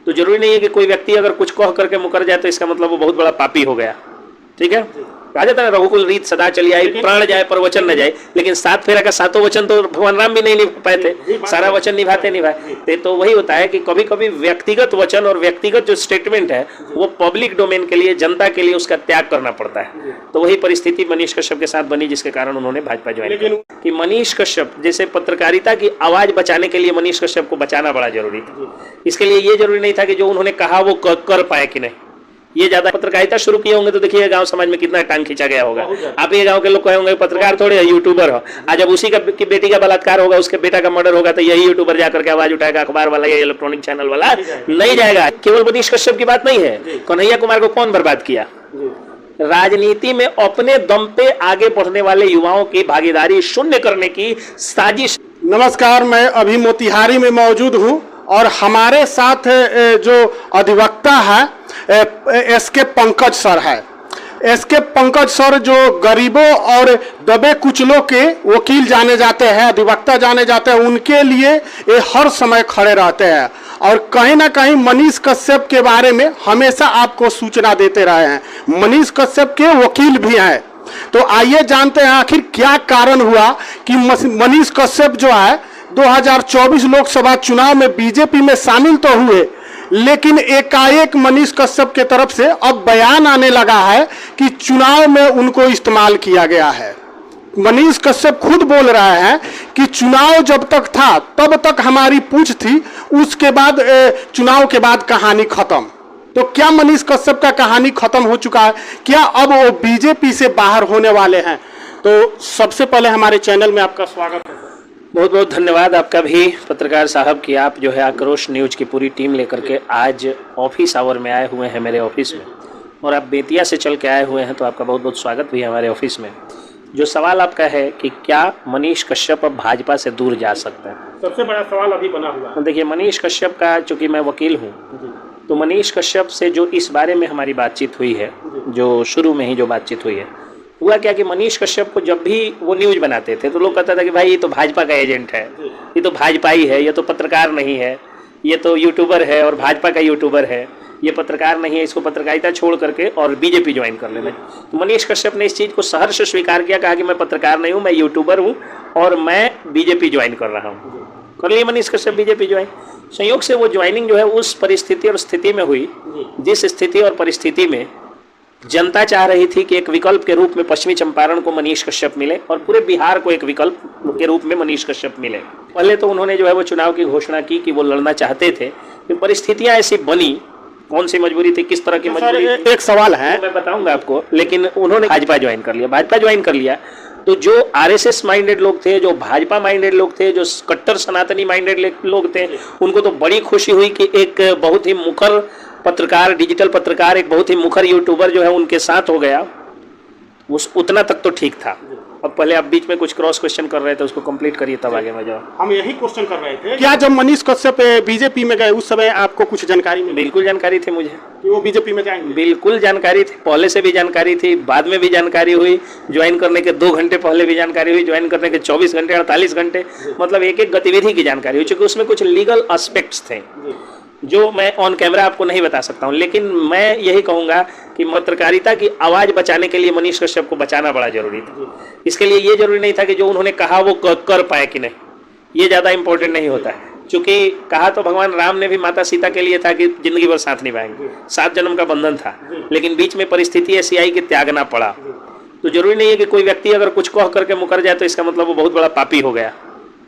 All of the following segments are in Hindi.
तो जरूरी नहीं है कि कोई व्यक्ति अगर कुछ कह करके मुकर जाए तो इसका मतलब वो बहुत बड़ा पापी हो गया। ठीक है, कहा जाता है रघुकुल रीत सदा चली आई, प्राण जाए पर वचन न जाए। लेकिन 7 फेरा का 7 वचन तो भगवान राम भी नहीं निभा पाए थे, सारा वचन निभाते। तो वही होता है कि कभी कभी व्यक्तिगत वचन और व्यक्तिगत जो स्टेटमेंट है वो पब्लिक डोमेन के लिए, जनता के लिए उसका त्याग करना पड़ता है। तो वही परिस्थिति मनीष कश्यप के साथ बनी, जिसके कारण उन्होंने भाजपा ज्वाइन किया। कि मनीष कश्यप जैसे पत्रकारिता की आवाज बचाने के लिए मनीष कश्यप को बचाना बड़ा जरूरी था। इसके लिए ये जरूरी नहीं था कि जो उन्होंने कहा वो कर पाए कि नहीं। ये ज्यादा पत्रकारिता शुरू किए होंगे तो देखिए गांव समाज में कितना टांग खींचा गया होगा। आप ये गांव के लोग कहे होंगे पत्रकार थोड़े यूट्यूबर हो। आज जब उसी की बेटी का बलात्कार होगा, उसके बेटा का मर्डर होगा, तो यही यूट्यूबर जाकर के आवाज उठाएगा, अखबार वाला या इलेक्ट्रॉनिक चैनल वाला नहीं जाएगा। केवल मनीष कश्यप की बात नहीं है, कन्हैया कुमार को कौन बर्बाद किया। राजनीति में अपने दम पे आगे बढ़ने वाले युवाओं की भागीदारी शून्य करने की साजिश। नमस्कार, मैं अभी मोतिहारी में मौजूद हूं और हमारे साथ जो अधिवक्ता है एसके पंकज सर है। एसके पंकज सर जो गरीबों और दबे कुचलों के वकील जाने जाते हैं, अधिवक्ता जाने जाते हैं, उनके लिए ये हर समय खड़े रहते हैं और कहीं ना कहीं मनीष कश्यप के बारे में हमेशा आपको सूचना देते रहे हैं। मनीष कश्यप के वकील भी हैं। तो आइए जानते हैं आखिर क्या कारण हुआ कि मनीष कश्यप जो है 2024 लोकसभा चुनाव में बीजेपी में शामिल तो हुए, लेकिन एकाएक मनीष कश्यप के तरफ से अब बयान आने लगा है कि चुनाव में उनको इस्तेमाल किया गया है। मनीष कश्यप खुद बोल रहे हैं कि चुनाव जब तक था तब तक हमारी पूछ थी, उसके बाद चुनाव के बाद कहानी खत्म। तो क्या मनीष कश्यप का कहानी खत्म हो चुका है? क्या अब वो बीजेपी से बाहर होने वाले हैं? तो सबसे पहले हमारे चैनल में आपका स्वागत है। बहुत बहुत धन्यवाद आपका भी पत्रकार साहब कि आप जो है आक्रोश न्यूज की पूरी टीम लेकर के आज ऑफिस आवर में आए हुए हैं मेरे ऑफिस में, और आप बेतिया से चल के आए हुए हैं, तो आपका बहुत बहुत स्वागत भी है हमारे ऑफिस में। जो सवाल आपका है कि क्या मनीष कश्यप अब भाजपा से दूर जा सकते हैं, सबसे बड़ा सवाल अभी बना हुआ है। देखिए, मनीष कश्यप का, चूंकि मैं वकील हूँ, तो मनीष कश्यप से जो इस बारे में हमारी बातचीत हुई है, जो शुरू में ही जो बातचीत हुई है, हुआ क्या कि मनीष कश्यप को जब भी वो न्यूज बनाते थे तो लोग कहता था कि भाई ये तो भाजपा का एजेंट है, ये तो भाजपा ही है, ये तो पत्रकार नहीं है, ये तो यूट्यूबर है और भाजपा का यूट्यूबर है, ये पत्रकार नहीं है, इसको पत्रकारिता छोड़ करके और बीजेपी ज्वाइन कर लेना। तो मनीष कश्यप ने इस चीज़ को सहर्ष स्वीकार किया, कहा कि मैं पत्रकार नहीं हूँ, मैं यूट्यूबर हूँ और मैं बीजेपी ज्वाइन कर रहा हूँ। कर लिए मनीष कश्यप बीजेपी ज्वाइन। संयोग से वो ज्वाइनिंग जो है उस परिस्थिति और स्थिति में हुई जिस स्थिति और परिस्थिति में जनता चाह रही थी कि एक विकल्प के रूप में पश्चिमी चंपारण को मनीष कश्यप मिले और पूरे बिहार को एक विकल्प के रूप में मनीष कश्यप मिले। पहले तो उन्होंने जो है वो चुनाव की घोषणा की कि वो लड़ना चाहते थे, फिर परिस्थितियां ऐसी बनी, कौन सी मजबूरी थी, किस तरह की मजबूरी। एक सवाल है, मैं बताऊंगा आपको, लेकिन उन्होंने भाजपा ज्वाइन कर लिया। भाजपा ज्वाइन कर लिया तो जो आरएसएस माइंडेड लोग थे, जो भाजपा माइंडेड लोग थे, जो कट्टर सनातनी माइंडेड लोग थे, उनको तो बड़ी खुशी हुई कि एक बहुत ही मुखर पत्रकार, डिजिटल पत्रकार, एक बहुत ही मुखर यूट्यूबर जो है उनके साथ हो गया। उस उतना तक तो ठीक था। अब पहले आप बीच में कुछ क्रॉस क्वेश्चन कर रहे थे, उसको कंप्लीट करिए तब आगे मैं जाऊँ। हम यही क्वेश्चन कर रहे थे, क्या जब मनीष कश्यप बीजेपी में गए उस समय आपको कुछ जानकारी मिली? बिल्कुल जानकारी थी मुझे कि वो बीजेपी में जाएंगे। बिल्कुल जानकारी थी, पहले से भी जानकारी थी, बाद में भी जानकारी हुई, ज्वाइन करने के 2 घंटे पहले भी जानकारी हुई, ज्वाइन करने के 24 घंटे 48 घंटे, मतलब एक एक गतिविधि की जानकारी हुई, चूंकि उसमें कुछ लीगल एस्पेक्ट्स थे जो मैं ऑन कैमरा आपको नहीं बता सकता हूं। लेकिन मैं यही कहूंगा कि पत्रकारिता की आवाज बचाने के लिए मनीष कश्यप को बचाना बड़ा जरूरी था। इसके लिए ये जरूरी नहीं था कि जो उन्होंने कहा वो कर पाए कि नहीं, ये ज्यादा इंपॉर्टेंट नहीं होता है। चूंकि कहा तो भगवान राम ने भी माता सीता के लिए था कि जिंदगी भर साथ निभाएंगे, 7 जन्म का बंधन था, लेकिन बीच में परिस्थिति ऐसी आई कि त्यागना पड़ा। तो जरूरी नहीं है कि कोई व्यक्ति अगर कुछ कह करके मुकर जाए तो इसका मतलब वो बहुत बड़ा पापी हो गया।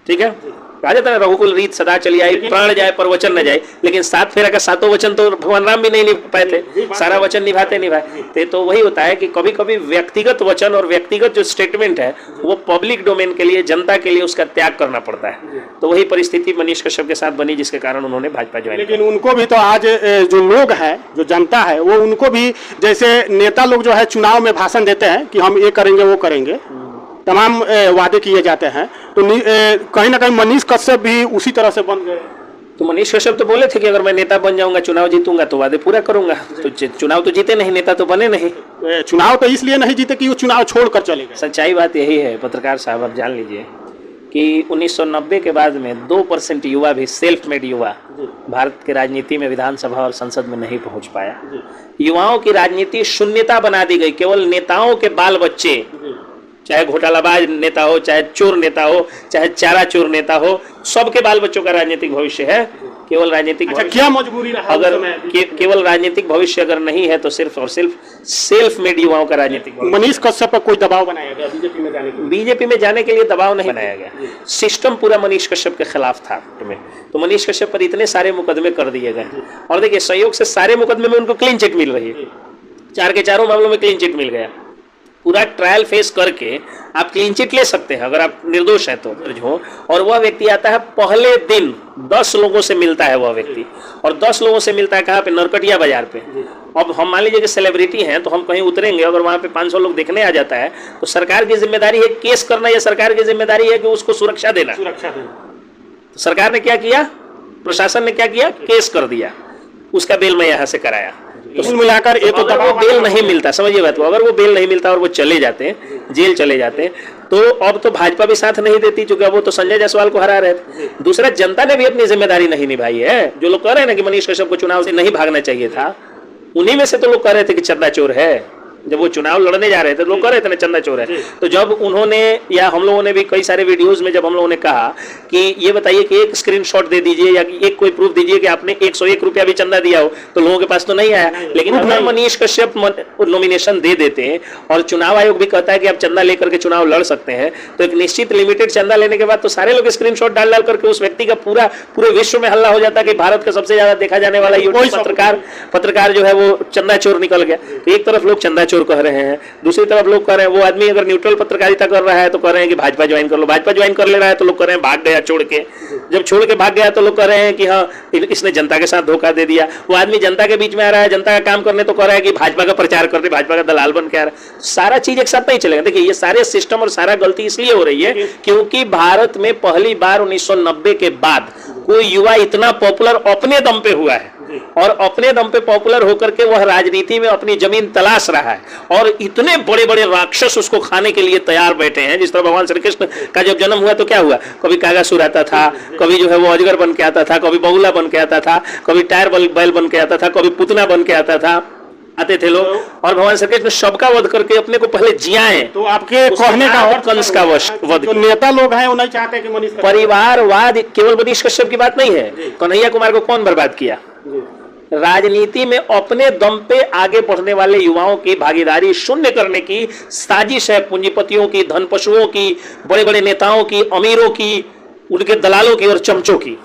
ठीक है, कहा जाता है रघुकुल रीत सदा चली आई, प्राण जाए पर वचन न जाए। लेकिन 7 फेरा का 7 वचन तो भगवान राम भी नहीं निभा पाए थे, सारा वचन निभाते। तो वही होता है कि कभी कभी व्यक्तिगत वचन और व्यक्तिगत जो स्टेटमेंट है वो पब्लिक डोमेन के लिए, जनता के लिए उसका त्याग करना पड़ता है। तो वही परिस्थिति मनीष कश्यप के साथ बनी, जिसके कारण उन्होंने भाजपा ज्वाइन। लेकिन उनको भी तो आज जो लोग हैं, जो जनता है, वो उनको भी, जैसे नेता लोग जो है चुनाव में भाषण देते हैं कि हम ये करेंगे वो करेंगे, तमाम वादे किए जाते हैं, तो कहीं ना कहीं मनीष कश्यप भी उसी तरह से बन गए। तो मनीष कश्यप तो बोले थे कि अगर मैं नेता बन जाऊंगा, चुनाव जीतूंगा तो वादे पूरा करूंगा। तो चुनाव तो जीते नहीं, नेता तो बने नहीं। चुनाव तो इसलिए नहीं जीते कि वो चुनाव छोड़कर चले गए। सच्चाई बात यही है पत्रकार साहब, आप जान लीजिए कि 1990 के बाद में 2% युवा भी, सेल्फ मेड युवा, भारत के राजनीति में, विधानसभा और संसद में नहीं पहुंच पाया। युवाओं की राजनीति शून्यता बना दी गई। केवल नेताओं के बाल बच्चे, चाहे घोटालाबाज नेता हो, चाहे चोर नेता हो, चाहे चारा चोर नेता हो, सबके बाल बच्चों का राजनीतिक भविष्य है। केवल राजनीतिक क्या मजबूरी रहा अगर केवल राजनीतिक भविष्य अगर नहीं है तो सिर्फ और सिर्फ सेल्फ मेड युवाओं का राजनीतिक। मनीष कश्यप पर कोई दबाव बनाया गया बीजेपी में जाने के लिए? बीजेपी में जाने के लिए दबाव नहीं बनाया गया, सिस्टम पूरा मनीष कश्यप के खिलाफ था में। तो मनीष कश्यप पर इतने सारे मुकदमे कर दिए गए और देखिए संयोग से सारे मुकदमे में उनको क्लीन चिट मिल रही है। 4 के चारों मामलों में क्लीन चिट मिल गया। पूरा ट्रायल फेस करके आप क्लीन चिट ले सकते हैं अगर आप निर्दोष हैं तो दर्ज हो। और वह व्यक्ति आता है पहले दिन 10 लोगों से मिलता है वह व्यक्ति, और 10 लोगों से मिलता है कहाँ पे? नरकटिया बाजार पे। अब हम मान लीजिए कि सेलिब्रिटी हैं तो हम कहीं उतरेंगे, अगर वहाँ पे 500 लोग देखने आ जाता है तो सरकार की जिम्मेदारी है केस करना, या सरकार की जिम्मेदारी है कि उसको सुरक्षा देना? तो सरकार ने क्या किया, प्रशासन ने क्या किया? केस कर दिया, उसका बेल मैं यहाँ से कराया। तो कुल मिलाकर ये तो अगर वो बेल नहीं मिलता, समझिए बात को, अगर वो बेल नहीं मिलता और वो चले जाते हैं, जेल चले जाते हैं, तो अब तो भाजपा भी साथ नहीं देती, क्योंकि वो तो संजय जायसवाल को हरा रहे थे। दूसरा, जनता ने भी अपनी जिम्मेदारी नहीं निभाई है। जो लोग कह रहे हैं ना कि मनीष कश्यप को चुनाव से नहीं भागना चाहिए था, उन्हीं में से तो लोग कह रहे थे कि चंदा चोर है। जब वो चुनाव लड़ने जा रहे थे लोग कह रहे थे ना चंदा चोर है। तो जब उन्होंने, या हम लोगों ने भी कई सारे वीडियोस में जब हम लोगों ने कहा कि ये बताइए कि एक स्क्रीनशॉट दे दीजिए या एक कोई प्रूफ दीजिए कि आपने 101 रुपया भी चंदा दिया हो, तो लोगों के पास तो नहीं आया। लेकिन अगर मनीष कश्यप नॉमिनेशन दे देते हैं और चुनाव आयोग भी कहता है कि आप चंदा लेकर के चुनाव लड़ सकते हैं, तो एक निश्चित लिमिटेड चंदा लेने के बाद तो सारे लोग स्क्रीनशॉट डाल डाल करके उस व्यक्ति का पूरे विश्व में हल्ला हो जाता है कि भारत का सबसे ज्यादा देखा जाने वाला यूट्यूब पत्रकार जो है वो चंदा चोर निकल गया। एक तरफ लोग चंदा चोर कह रहे हैं, दूसरी तरफ लोग कह रहे हैं वो आदमी अगर न्यूट्रल पत्रकारिता कर रहा है तो कह रहे हैं कि भाजपा ज्वाइन कर लो। भाजपा ज्वाइन कर ले रहा है तो लोग कह रहे हैं भाग गया छोड़ के। जब छोड़ के भाग गया तो लोग कह रहे हैं कि हाँ इसने जनता के साथ धोखा दे दिया। वो आदमी जनता के बीच में आ रहा है, जनता का काम करने, तो कह रहा है कि भाजपा का प्रचार कर दे, भाजपा का दलाल बन के आ रहा है। सारा चीज एक साथ नहीं चलेगा। देखिए ये सारे सिस्टम और सारा गलती इसलिए हो रही है क्योंकि भारत में पहली बार 1990 के बाद कोई युवा इतना पॉपुलर अपने दम पे हुआ है, और अपने दम पे पॉपुलर होकर के वह राजनीति में अपनी जमीन तलाश रहा है, और इतने बड़े बड़े राक्षस उसको खाने के लिए तैयार बैठे हैं। जिस तरह भगवान श्री कृष्ण का जब जन्म हुआ तो क्या हुआ, कभी कागासुर आता था, कभी जो है वो अजगर बन के आता था, कभी बगुला बन के आता था, कभी टायर बैल बन के आता था, कभी पुतना बन के आता था, आते थे लोग, और भगवान श्री कृष्ण सबका वध करके अपने को पहले जियाए। तो आपके कहने का और कंस का वध, जो नेता लोग हैं वो नहीं चाहते कि मनीष परिवारवाद केवल मनीष कश्यप की बात नहीं है। कन्हैया कुमार को कौन बर्बाद किया? राजनीति में अपने दम पे आगे बढ़ने वाले युवाओं की भागीदारी शून्य करने की साजिश है पूंजीपतियों की, धन पशुओं की, बड़े बड़े नेताओं की, अमीरों की, उनके दलालों की और चमचों की।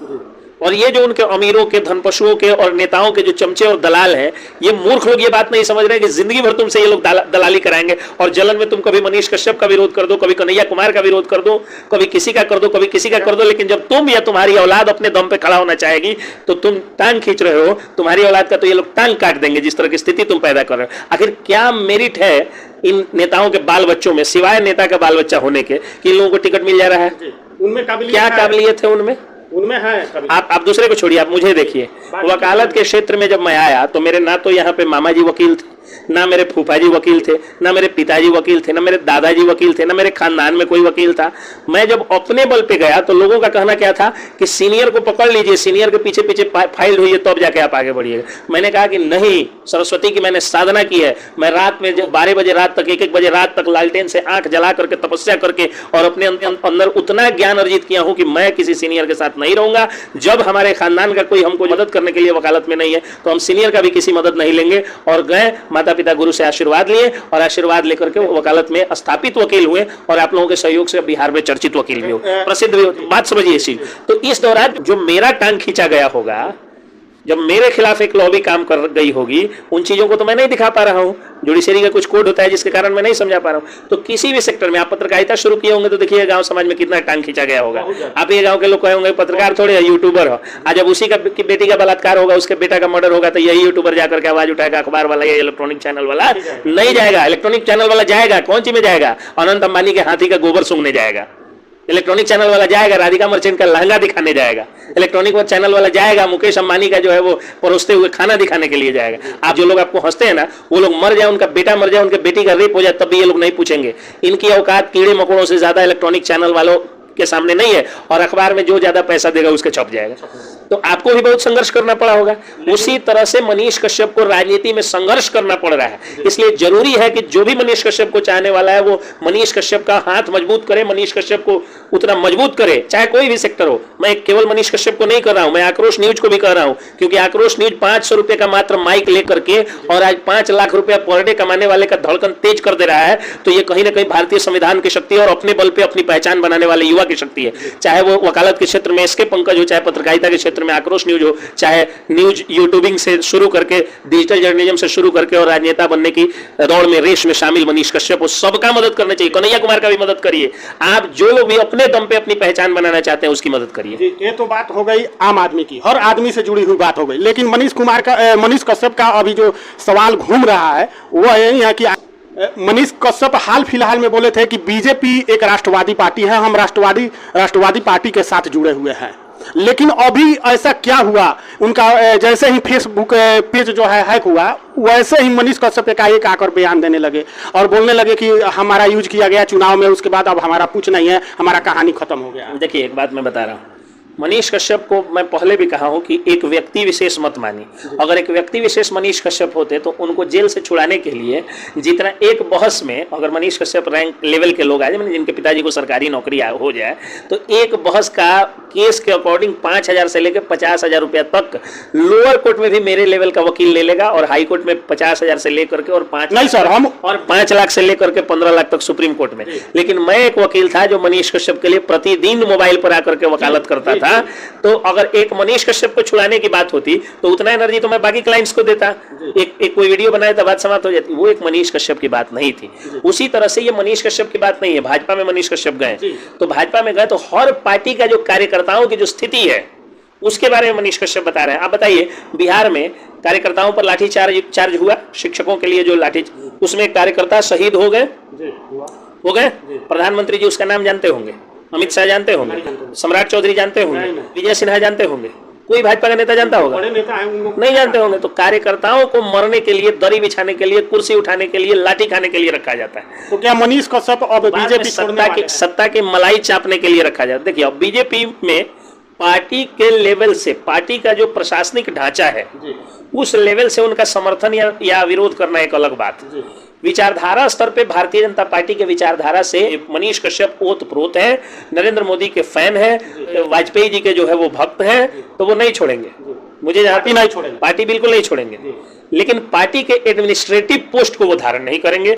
और ये जो उनके अमीरों के, धन पशुओं के और नेताओं के जो चमचे और दलाल हैं, ये मूर्ख लोग ये बात नहीं समझ रहे हैं कि जिंदगी भर तुमसे ये लोग दलाली कराएंगे, और जलन में तुम कभी मनीष कश्यप का विरोध कर दो, कभी कन्हैया कुमार का विरोध कर दो, कभी किसी का कर दो, कभी किसी का कर दो, लेकिन जब तुम या तुम्हारी औलाद अपने दम पे खड़ा होना चाहेगी तो तुम टांग खींच रहे हो, तुम्हारी औलाद का तो ये लोग टांग काट देंगे जिस तरह की स्थिति तुम पैदा कर रहे हो। आखिर क्या मेरिट है इन नेताओं के बाल बच्चों में, सिवाय नेता का बाल बच्चा होने के, कि इन लोगों को टिकट मिल जा रहा है? उनमें क्या काबिलियत है उनमें है? आप दूसरे को छोड़िए, आप मुझे देखिए। वकालत के क्षेत्र में जब मैं आया तो मेरे ना तो यहाँ पे मामा जी वकील थे, ना मेरे फूफा जी वकील थे, ना मेरे पिताजी वकील थे, ना मेरे दादाजी वकील थे, ना मेरे खानदान में कोई वकील था। मैं जब अपने बल पे गया तो लोगों का कहना क्या था कि सीनियर को पकड़ लीजिए, सीनियर के पीछे पीछे फाइल हुई है तब जाके आप आगे बढ़िएगा। मैंने कहा कि नहीं, सरस्वती की मैंने साधना की है। मैं रात में 12 बजे रात तक, 1-1 बजे रात तक लालटेन से आंख जला करके तपस्या करके और अपने अंदर उतना ज्ञान अर्जित किया हूं कि मैं किसी सीनियर के साथ नहीं रहूंगा। जब हमारे खानदान का कोई हमको मदद करने के लिए वकालत में नहीं है तो हम सीनियर का भी किसी मदद नहीं लेंगे। और गए, माता पिता गुरु से आशीर्वाद लिए, और आशीर्वाद लेकर के वकालत में स्थापित वकील हुए, और आप लोगों के सहयोग से बिहार में चर्चित वकील भी हो, प्रसिद्ध भी हो। बात समझिए इसी। तो इस दौरान जो मेरा टांग खींचा गया होगा, जब मेरे खिलाफ एक लॉबी काम कर गई होगी, उन चीजों को तो मैं नहीं दिखा पा रहा हूं। जुडिशरी का कुछ कोड होता है जिसके कारण मैं नहीं समझा पा रहा हूं। तो किसी भी सेक्टर में आप पत्रकारिता शुरू किए होंगे तो देखिए गांव समाज में कितना टांग खींचा गया होगा। आप ये गांव के लोग कहेंगे पत्रकार थोड़े है, यूट्यूबर हो। आज जब उसी का बेटी का बलात्कार होगा, उसके बेटा का मर्डर होगा, तो यही यूट्यूबर जाकर के आवाज उठाएगा, अखबार वाला या इलेक्ट्रॉनिक चैनल वाला नहीं जाएगा। इलेक्ट्रॉनिक चैनल वाला जाएगा, कौन सी में जाएगा? अनंत अंबानी के हाथी का गोबर सूंघने जाएगा। इलेक्ट्रॉनिक चैनल वाला जाएगा राधिका मर्चेंट का लहंगा दिखाने जाएगा। इलेक्ट्रॉनिक चैनल वाला जाएगा मुकेश अंबानी का जो है वो परोसते हुए खाना दिखाने के लिए जाएगा। आप जो लोग आपको हंसते हैं ना, वो लोग मर जाए, उनका बेटा मर जाए, उनके बेटी का रेप हो जाए, तब भी ये लोग नहीं पूछेंगे। इनकी औकात कीड़े मकोड़ों से ज्यादा इलेक्ट्रॉनिक चैनल वालों के सामने नहीं है और अखबार में जो ज्यादा पैसा देगा उसके छप जाएगा, तो आपको भी बहुत संघर्ष करना पड़ा होगा। उसी तरह से मनीष कश्यप को राजनीति में संघर्ष करना पड़ रहा है। इसलिए जरूरी है कि जो भी मनीष कश्यप को चाहने वाला है वो मनीष कश्यप का हाथ मजबूत करे, मनीष कश्यप को उतना मजबूत करे, चाहे कोई भी सेक्टर हो। मैं केवल मनीष कश्यप को नहीं कर रहा हूं, मैं आक्रोश न्यूज को भी कर रहा हूं, क्योंकि आक्रोश न्यूज 500 रुपए का मात्र माइक लेकर के और आज 5 लाख रुपया पर डे कमाने वाले का धड़कन तेज कर दे रहा है, तो ये कहीं ना कहीं भारतीय संविधान की शक्ति है और अपने बल पे अपनी पहचान बनाने वाले युवा की शक्ति है। चाहे वो वकालत के क्षेत्र में एसके पंकज हो, चाहे पत्रकारिता के क्षेत्र में आक्रोश न्यूज हो, चाहे न्यूज यूट्यूबिंग से शुरू करके डिजिटल जर्नलिज्म से शुरू करके और राजनेता बनने की दौड़ में रेस में शामिल मनीष कश्यप, सबका मदद करना चाहिए। कन्हैया कुमार का भी मदद करिए, आप जो लोग भी अपने दम पे अपनी पहचान बनाना चाहते हैं उसकी मदद करिए। ये तो बात हो गई आम आदमी की, हर आदमी से जुड़ी हुई बात हो गई। लेकिन मनीष कश्यप का अभी जो सवाल घूम रहा है वह यही है कि मनीष कश्यप हाल फिलहाल में बोले थे कि बीजेपी एक राष्ट्रवादी पार्टी है, हम राष्ट्रवादी पार्टी के साथ जुड़े हुए हैं। लेकिन अभी ऐसा क्या हुआ, उनका जैसे ही फेसबुक पेज जो है हैक हुआ, वैसे ही मनीष कश्यप एकाएक आकर बयान देने लगे और बोलने लगे कि हमारा यूज किया गया चुनाव में, उसके बाद अब हमारा कुछ नहीं है, हमारा कहानी खत्म हो गया। देखिए एक बात मैं बता रहा हूँ, मनीष कश्यप को मैं पहले भी कहा हूं कि एक व्यक्ति विशेष मत मानिए। अगर एक व्यक्ति विशेष मनीष कश्यप होते तो उनको जेल से छुड़ाने के लिए जितना एक बहस में अगर मनीष कश्यप रैंक लेवल के लोग आ जाए, जिनके पिताजी को सरकारी नौकरी हो जाए, तो एक बहस का केस के अकॉर्डिंग 5,000 से लेकर 50,000 रुपया तक लोअर कोर्ट में भी मेरे लेवल का वकील ले लेगा और हाई कोर्ट में 50,000 से लेकर के और 5 लाख से लेकर के 15 लाख तक सुप्रीम कोर्ट में। लेकिन मैं एक वकील था जो मनीष कश्यप के लिए प्रतिदिन मोबाइल पर आकर के वकालत करता था, तो अगर एक मनीष कश्यप को छुड़ाने की बात होती तो उतना एनर्जी तो मैं बाकी क्लाइंट्स को देता, एक कोई वीडियो बनाया तो बात समाप्त हो जाती। वो एक मनीष कश्यप की बात नहीं थी। उसी तरह से ये मनीष कश्यप की बात नहीं है। भाजपा में मनीष कश्यप गए तो भाजपा में गए तो हर पार्टी का जो कार्यकर्ताओं की जो स्थिति है उसके बारे में मनीष कश्यप बता रहे हैं। आप बताइए, बिहार में कार्यकर्ताओं पर लाठीचार्ज हुआ, शिक्षकों के लिए जो लाठी, उसमें कार्यकर्ता शहीद हो गए। प्रधानमंत्री जी उसका नाम जानते होंगे, अमित शाह जानते होंगे, सम्राट चौधरी जानते होंगे, विजय सिन्हा जानते होंगे, कोई भाजपा का नेता जानता होगा? नहीं जानते होंगे। तो कार्यकर्ताओं को मरने के लिए, दरी बिछाने के लिए, कुर्सी उठाने के लिए, लाठी खाने के लिए रखा जाता है। तो क्या मनीष कश्यप अब बीजेपी सत्ता की मलाई चापने के लिए रखा जाता है? देखिए, अब बीजेपी में पार्टी के लेवल से, पार्टी का जो प्रशासनिक ढांचा है उस लेवल से उनका समर्थन या विरोध करना एक अलग बात। विचारधारा स्तर पे भारतीय जनता पार्टी के विचारधारा से मनीष कश्यप ओतप्रोत है, नरेंद्र मोदी के फैन है, वाजपेयी जी के जो है वो भक्त हैं, तो वो नहीं छोड़ेंगे। मुझे पार्टी नहीं छोड़ेंगे, पार्टी बिल्कुल नहीं छोड़ेंगे। लेकिन पार्टी के एडमिनिस्ट्रेटिव पोस्ट को वो धारण नहीं करेंगे।